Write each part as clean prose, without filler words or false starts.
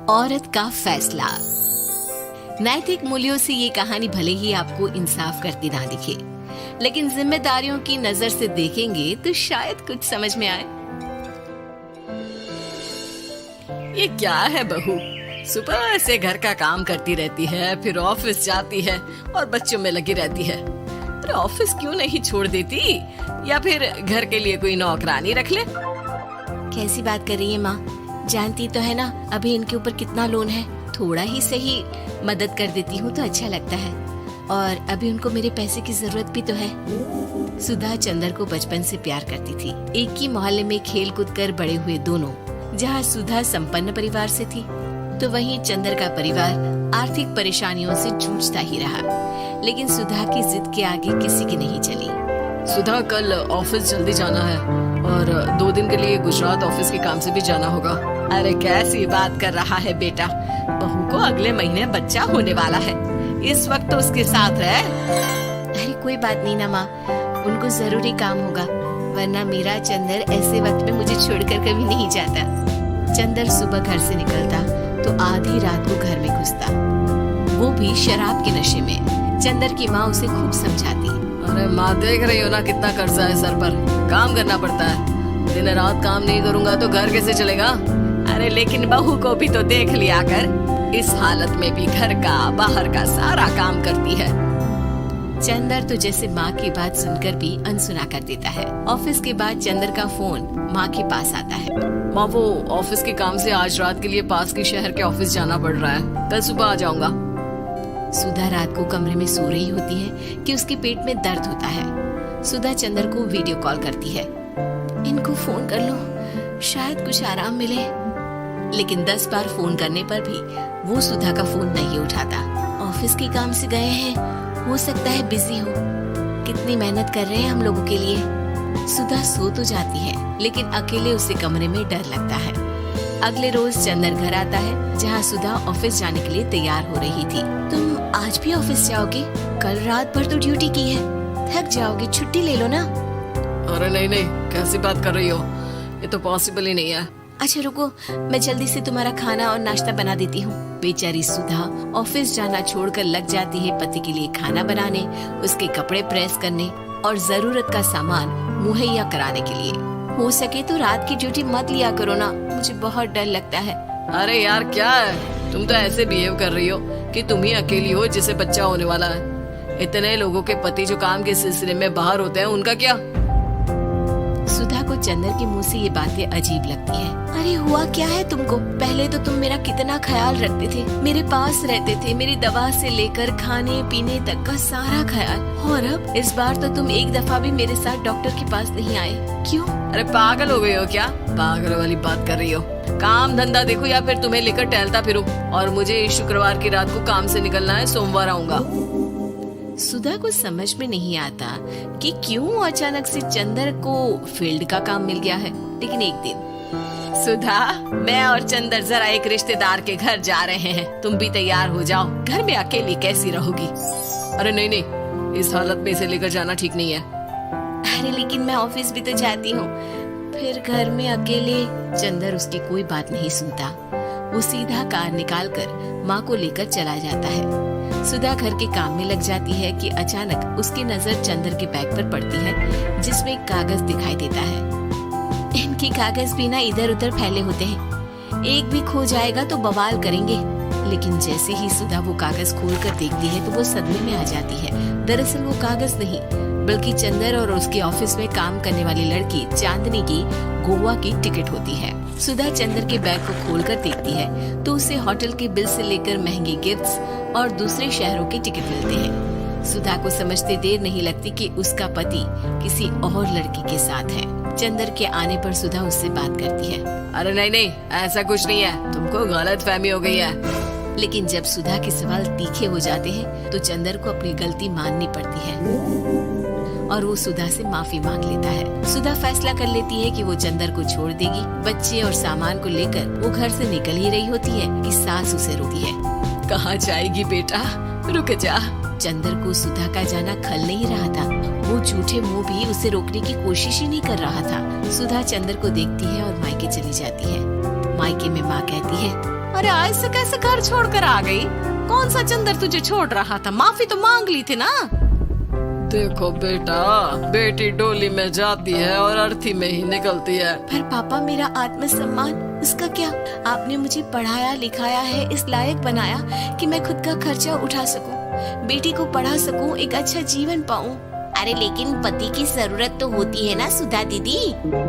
औरत का फैसला। नैतिक मूल्यों से ये कहानी भले ही आपको इंसाफ करती ना दिखे, लेकिन जिम्मेदारियों की नजर से देखेंगे तो शायद कुछ समझ में आए। ये क्या है बहू, सुबह से घर का काम करती रहती है, फिर ऑफिस जाती है और बच्चों में लगी रहती है। अरे ऑफिस क्यों नहीं छोड़ देती, या फिर घर के लिए कोई नौकरानी रख ले। कैसी बात कर रही है माँ? जानती तो है ना अभी इनके ऊपर कितना लोन है। थोड़ा ही सही मदद कर देती हूँ तो अच्छा लगता है, और अभी उनको मेरे पैसे की जरूरत भी तो है। सुधा चंदर को बचपन से प्यार करती थी। एक ही मोहल्ले में खेल कूद कर बड़े हुए दोनों। जहाँ सुधा संपन्न परिवार से थी तो वहीं चंदर का परिवार आर्थिक परेशानियों से जूझता ही रहा। लेकिन सुधा की जिद के आगे किसी की नहीं चली। सुधा, कल ऑफिस जल्दी जाना है और 2 दिन के लिए गुजरात ऑफिस के काम से भी जाना होगा। अरे कैसी बात कर रहा है बेटा, बहू को अगले महीने बच्चा होने वाला है, इस वक्त तो उसके साथ रहे। अरे कोई बात नहीं ना माँ, उनको जरूरी काम होगा, वरना मेरा चंदर ऐसे वक्त में मुझे छोड़कर कभी नहीं जाता। चंदर सुबह घर से निकलता तो आधी रात को घर में घुसता, वो भी शराब के नशे में। चंदर की माँ उसे खूब समझाती। अरे माँ, देख रही हो ना कितना कर्जा है सर पर, काम करना पड़ता है। दिन रात काम नहीं करूँगा तो घर कैसे चलेगा। अरे लेकिन बहू को भी तो देख लिया कर, इस हालत में भी घर का बाहर का सारा काम करती है। चंदर तो जैसे माँ की बात सुनकर भी अनसुना कर देता है। ऑफिस के बाद चंदर का फोन माँ के पास आता है। माँ, वो ऑफिस के काम से आज रात के लिए पास के शहर के ऑफिस जाना पड़ रहा है, कल सुबह आ जाऊंगा। सुधा रात को कमरे में सो रही होती है कि उसके पेट में दर्द होता है। सुधा चंदर को वीडियो कॉल करती है। इनको फोन कर लो, शायद कुछ आराम मिले। लेकिन 10 बार फोन करने पर भी वो सुधा का फोन नहीं उठाता। ऑफिस के काम से गए हैं, हो सकता है बिजी हो। कितनी मेहनत कर रहे हैं हम लोगों के लिए। सुधा सो तो जाती है, लेकिन अकेले उसे कमरे में डर लगता है। अगले रोज चंदर घर आता है, जहाँ सुधा ऑफिस जाने के लिए तैयार हो रही थी। तुम आज भी ऑफिस जाओगे? कल रात भर तो ड्यूटी की है, थक जाओगे, छुट्टी ले लो ना। अरे नहीं, कैसी बात कर रही हो, ये तो पॉसिबल ही नहीं है। अच्छा रुको, मैं जल्दी से तुम्हारा खाना और नाश्ता बना देती हूँ। बेचारी सुधा ऑफिस जाना छोड़कर लग जाती है पति के लिए खाना बनाने, उसके कपड़े प्रेस करने और जरूरत का सामान मुहैया कराने के लिए। हो सके तो रात की ड्यूटी मत लिया करो ना, मुझे बहुत डर लगता है। अरे यार क्या है, तुम तो ऐसे बिहेव कर रही हो कि तुम ही अकेली हो जिसे बच्चा होने वाला है। इतने लोगों के पति जो काम के सिलसिले में बाहर होते हैं, उनका क्या? सुधा को चंदर के मुंह से ये बातें अजीब लगती है। अरे हुआ क्या है तुमको? पहले तो तुम मेरा कितना ख्याल रखते थे, मेरे पास रहते थे, मेरी दवा से लेकर खाने पीने तक का सारा ख्याल। और अब इस बार तो तुम एक दफा भी मेरे साथ डॉक्टर के पास नहीं आए, क्यों? अरे पागल हो गई हो क्या? पागल वाली बात कर रही हो। काम धंधा देखो या फिर तुम्हें लेकर टहलता फिरो। और मुझे शुक्रवार की रात को काम से निकलना है, सोमवार आऊंगा। सुधा को समझ में नहीं आता कि क्यों अचानक से चंदर को फील्ड का काम मिल गया है। लेकिन एक दिन, सुधा, मैं और चंदर जरा एक रिश्तेदार के घर जा रहे हैं, तुम भी तैयार हो जाओ, घर में अकेली कैसी रहोगी? अरे नहीं, इस हालत में इसे लेकर जाना ठीक नहीं है। अरे लेकिन मैं ऑफिस भी तो जाती हूँ, फिर घर में अकेले। चंदर उसकी कोई बात नहीं सुनता। वो सीधा कार निकाल कर माँ को लेकर चला जाता है। सुधा घर के काम में लग जाती है कि अचानक उसकी नजर चंदर के बैग पर पड़ती है, जिसमें एक कागज दिखाई देता है। इनके कागज भी ना इधर उधर फैले होते हैं, एक भी खो जाएगा तो बवाल करेंगे। लेकिन जैसे ही सुधा वो कागज खोल कर देखती है तो वो सदमे में आ जाती है। दरअसल वो कागज नहीं, बल्कि चंदर और उसके ऑफिस में काम करने वाली लड़की चांदनी की गोवा की टिकट होती है। सुधा चंदर के बैग को खोलकर देखती है तो उसे होटल के बिल से लेकर महंगे गिफ्ट्स और दूसरे शहरों के टिकट मिलते हैं। सुधा को समझते देर नहीं लगती कि उसका पति किसी और लड़की के साथ है। चंदर के आने पर सुधा उससे बात करती है। अरे नहीं, ऐसा कुछ नहीं है, तुमको गलतफहमी हो गई है। लेकिन जब सुधा के सवाल तीखे हो जाते हैं तो चंदर को अपनी गलती माननी पड़ती है और वो सुधा से माफी मांग लेता है। सुधा फैसला कर लेती है कि वो चंदर को छोड़ देगी। बच्चे और सामान को लेकर वो घर से निकल ही रही होती है कि सास उसे रोकती है। कहाँ जाएगी बेटा, रुक जा। चंदर को सुधा का जाना खल नहीं रहा था। वो झूठे मुंह भी उसे रोकने की कोशिश ही नहीं कर रहा था। सुधा चंदर को देखती है और मायके चली जाती है। मायके में माँ कहती है, अरे आज से कैसे घर छोड़कर आ गई? कौन सा चंदर तुझे छोड़ रहा था? माफी तो मांग ली थी ना। देखो बेटा, बेटी डोली में जाती है और अर्थी में ही निकलती है। पर पापा, मेरा आत्मसम्मान, उसका क्या? आपने मुझे पढ़ाया लिखाया है, इस लायक बनाया कि मैं खुद का खर्चा उठा सकूं, बेटी को पढ़ा सकूं, एक अच्छा जीवन पाऊं। अरे लेकिन पति की जरूरत तो होती है ना सुधा दीदी,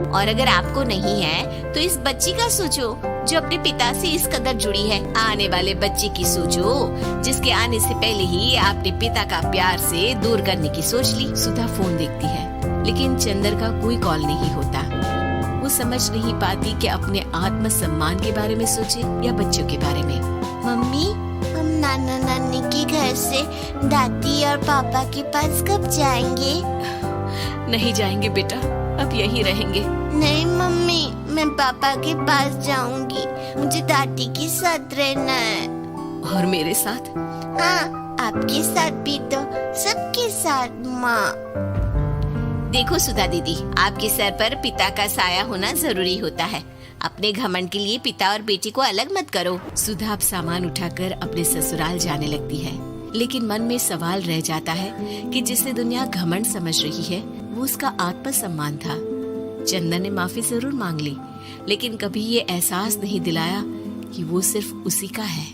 और अगर आपको नहीं है तो इस बच्ची का सोचो जो अपने पिता से इस कदर जुड़ी है। आने वाले बच्चे की सोचो जिसके आने से पहले ही आपने पिता का प्यार से दूर करने की सोच ली। सुधा फोन देखती है लेकिन चंदर का कोई कॉल नहीं होता। वो समझ नहीं पाती कि अपने आत्मसम्मान के बारे में सोचे या बच्चों के बारे में। मम्मी, हम नाना नानी के घर से दादी और पापा के पास कब जाएंगे? नहीं जाएंगे बेटा, अब यहीं रहेंगे। नहीं मम्मी, मैं पापा के पास जाऊंगी, मुझे दादी के साथ रहना है। और मेरे साथ? हाँ, आपके साथ भी तो, सबके साथ माँ। देखो सुधा दीदी, आपके सर पर पिता का साया होना जरूरी होता है। अपने घमंड के लिए पिता और बेटी को अलग मत करो। सुधा अब सामान उठाकर अपने ससुराल जाने लगती है, लेकिन मन में सवाल रह जाता है कि जिसे दुनिया घमंड समझ रही है वो उसका आत्मसम्मान था। चंदन ने माफी जरूर मांग ली, लेकिन कभी ये एहसास नहीं दिलाया कि वो सिर्फ उसी का है।